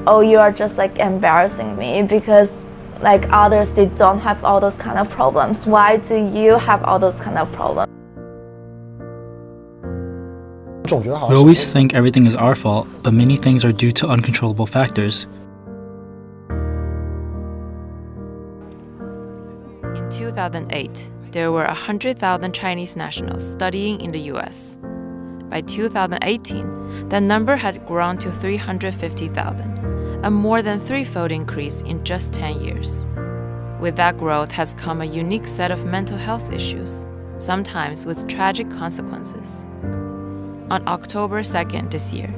Oh, you are just like embarrassing me because like others, they don't have all those kind of problems. Why do you have all those kind of problems? We always think everything is our fault, but many things are due to uncontrollable factors. In 2008, there were 100,000 Chinese nationals studying in the US. By 2018, that number had grown to 350,000, a more than threefold increase in just 10 years. With that growth has come a unique set of mental health issues, sometimes with tragic consequences. On October 2nd this year,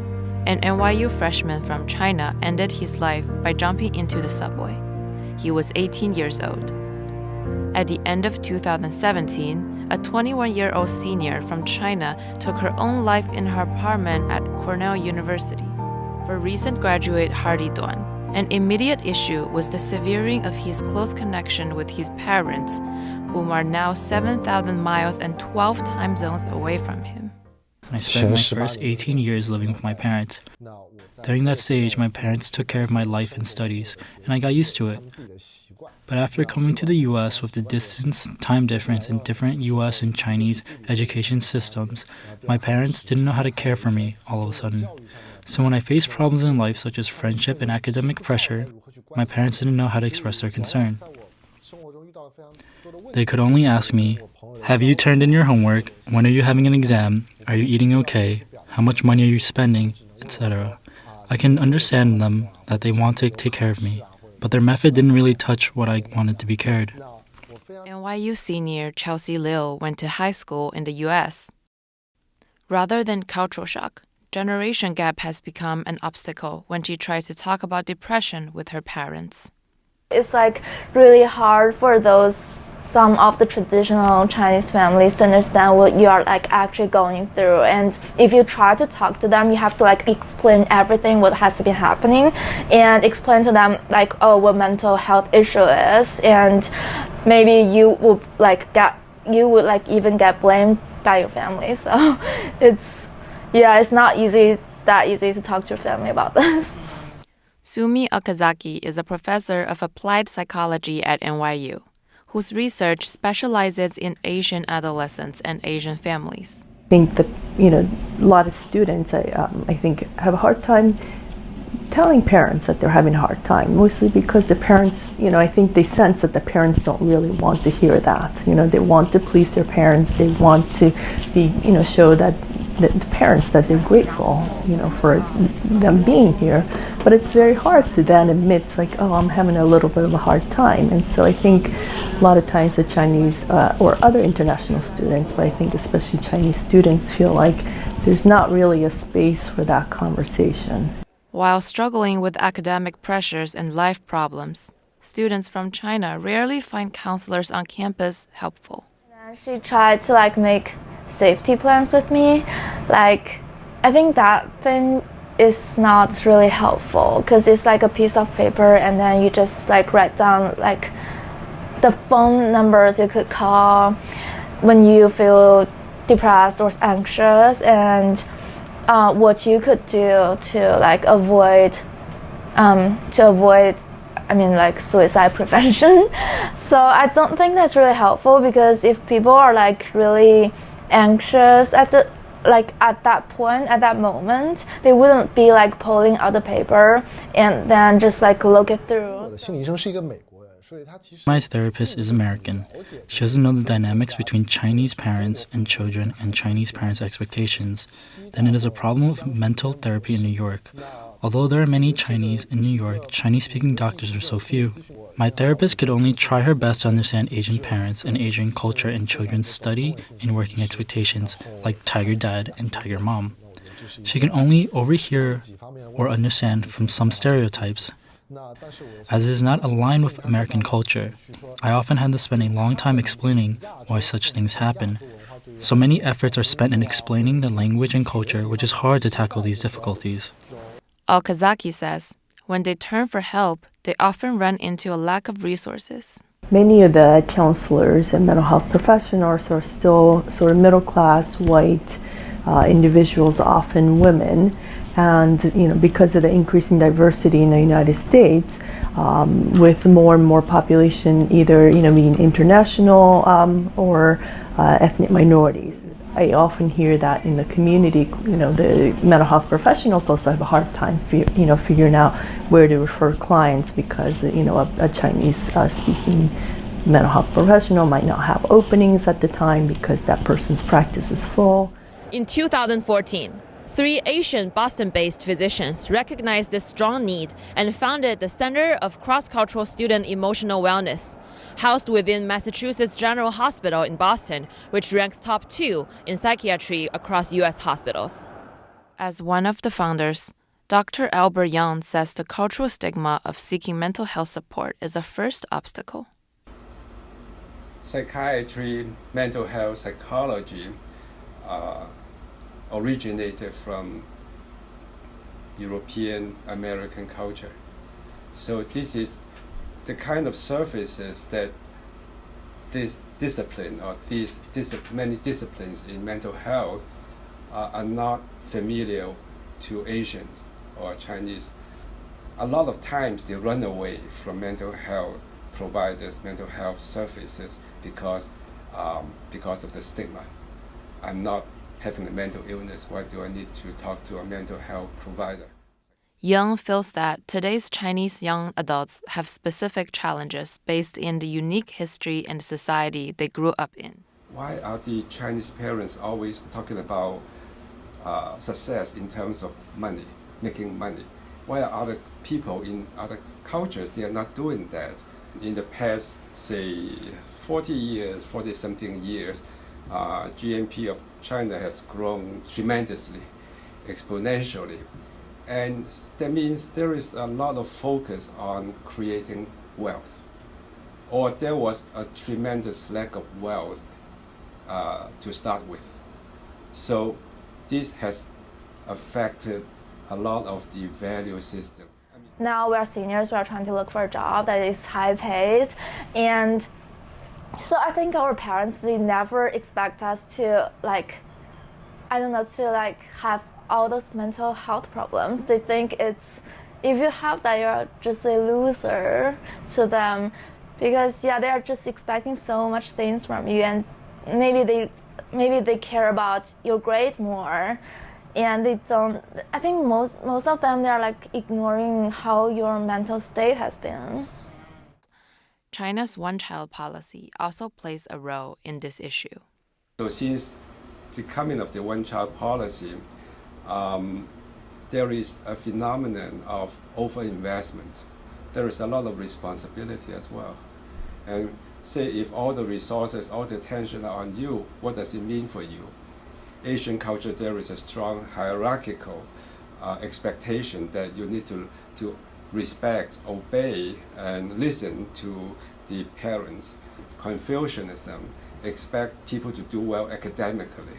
an NYU freshman from China ended his life by jumping into the subway. He was 18 years old. At the end of 2017, a 21-year-old senior from China took her own life in her apartment at Cornell University. For recent graduate Hardy Duan, an immediate issue was the severing of his close connection with his parents, whom are now 7,000 miles and 12 time zones away from him. I spent my first 18 years living with my parents. During that stage, my parents took care of my life and studies, and I got used to it. But after coming to the US with the distance, time difference, and different US and Chinese education systems, my parents didn't know how to care for me all of a sudden. So when I faced problems in life such as friendship and academic pressure, my parents didn't know how to express their concern. They could only ask me, "Have you turned in your homework? When are you having an exam? Are you eating okay? How much money are you spending?" etc. I can understand them that they want to take care of me, but their method didn't really touch what I wanted to be cared. NYU senior Chelsea Liu went to high school in the US. Rather than cultural shock, generation gap has become an obstacle when she tried to talk about depression with her parents. It's like really hard for some of the traditional Chinese families to understand what you are like actually going through. And if you try to talk to them, you have to like explain everything what has been happening and explain to them like, oh, what mental health issue is, and maybe you would even get blamed by your family. So it's not that easy to talk to your family about this. Sumi Okazaki is a professor of applied psychology at NYU, whose research specializes in Asian adolescents and Asian families. I think that a lot of students I think have a hard time telling parents that they're having a hard time, mostly because the parents, I think they sense that the parents don't really want to hear that. They want to please their parents. They want to be, show that the parents that they're grateful, for them being here. But it's very hard to then admit, like, oh, I'm having a little bit of a hard time. And so I think a lot of times the Chinese or other international students, but I think especially Chinese students, feel like there's not really a space for that conversation. While struggling with academic pressures and life problems, students from China rarely find counselors on campus helpful. She tried to make safety plans with me. I think that thing is not really helpful because it's like a piece of paper and then you just write down the phone numbers you could call when you feel depressed or anxious, and what you could do to avoid suicide prevention. So I don't think that's really helpful, because if people are really anxious at that point, at that moment, they wouldn't be pulling out the paper and then just look it through. My therapist is American. She doesn't know the dynamics between Chinese parents and children and Chinese parents' expectations. Then it is a problem of mental therapy in New York. Although there are many Chinese in New York, Chinese-speaking doctors are so few. My therapist could only try her best to understand Asian parents and Asian culture and children's study and working expectations, like Tiger Dad and Tiger Mom. She can only overhear or understand from some stereotypes. As it is not aligned with American culture, I often had to spend a long time explaining why such things happen. So many efforts are spent in explaining the language and culture, which is hard to tackle these difficulties. Okazaki says, when they turn for help, they often run into a lack of resources. Many of the counselors and mental health professionals are still sort of middle-class, white individuals, often women. And because of the increasing diversity in the United States, with more and more population either being international or ethnic minorities, I often hear that in the community, the mental health professionals also have a hard time figuring out where to refer clients because a Chinese speaking mental health professional might not have openings at the time because that person's practice is full. In 2014, 3 Asian Boston-based physicians recognized this strong need and founded the Center of Cross-Cultural Student Emotional Wellness, housed within Massachusetts General Hospital in Boston, which ranks top 2 in psychiatry across U.S. hospitals. As one of the founders, Dr. Albert Young says the cultural stigma of seeking mental health support is a first obstacle. Psychiatry, mental health, psychology originated from European American culture. So this is the kind of services that this discipline or many disciplines in mental health are not familiar to Asians or Chinese. A lot of times they run away from mental health providers, mental health services because of the stigma. I'm not having a mental illness. Why do I need to talk to a mental health provider? Young feels that today's Chinese young adults have specific challenges based in the unique history and society they grew up in. Why are the Chinese parents always talking about success in terms of money, making money? Why are other people in other cultures, they are not doing that? In the past, say, 40-something years, GNP of China has grown tremendously, exponentially. And that means there is a lot of focus on creating wealth. Or there was a tremendous lack of wealth to start with. So this has affected a lot of the value system. Now we're seniors, we're trying to look for a job that is high paid, and so I think our parents, they never expect us to have all those mental health problems. They think it's, if you have that, you're just a loser to them, because they're just expecting so much things from you, and maybe they care about your grade more. And they don't, I think most of them, they're ignoring how your mental state has been. China's one-child policy also plays a role in this issue. So since the coming of the one-child policy, there is a phenomenon of overinvestment. There is a lot of responsibility as well. And say if all the resources, all the attention are on you, what does it mean for you? Asian culture, there is a strong hierarchical expectation that you need to respect, obey, and listen to the parents. Confucianism expect people to do well academically.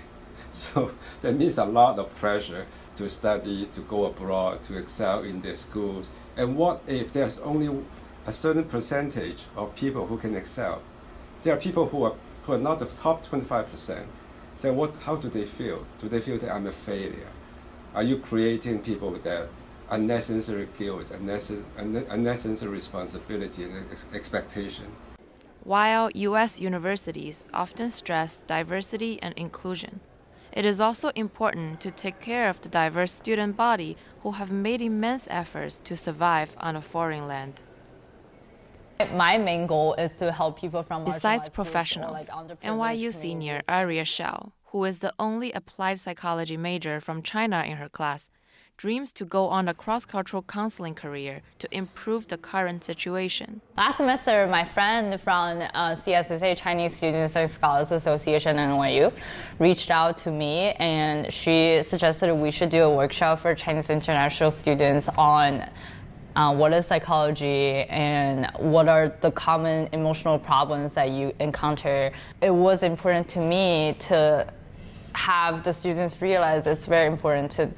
So that means a lot of pressure to study, to go abroad, to excel in their schools. And what if there's only a certain percentage of people who can excel? There are people who are not the top 25%. So how do they feel? Do they feel that I'm a failure? Are you creating people that unnecessary guilt, unnecessary responsibility and expectation? While U.S. universities often stress diversity and inclusion, it is also important to take care of the diverse student body who have made immense efforts to survive on a foreign land. My main goal is to help people from Besides professionals, NYU senior Aria Shao, who is the only applied psychology major from China in her class, dreams to go on a cross-cultural counseling career to improve the current situation. Last semester, my friend from CSSA, Chinese Students and Scholars Association at NYU, reached out to me, and she suggested we should do a workshop for Chinese international students on what is psychology and what are the common emotional problems that you encounter. It was important to me to have the students realize it's very important to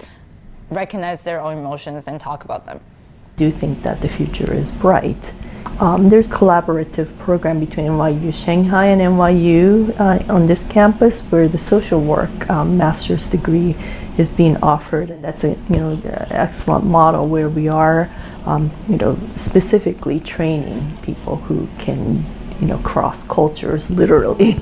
recognize their own emotions and talk about them. I do think that the future is bright. There's a collaborative program between NYU Shanghai and NYU on this campus where the social work master's degree is being offered, and that's a excellent model where we are specifically training people who can cross cultures literally.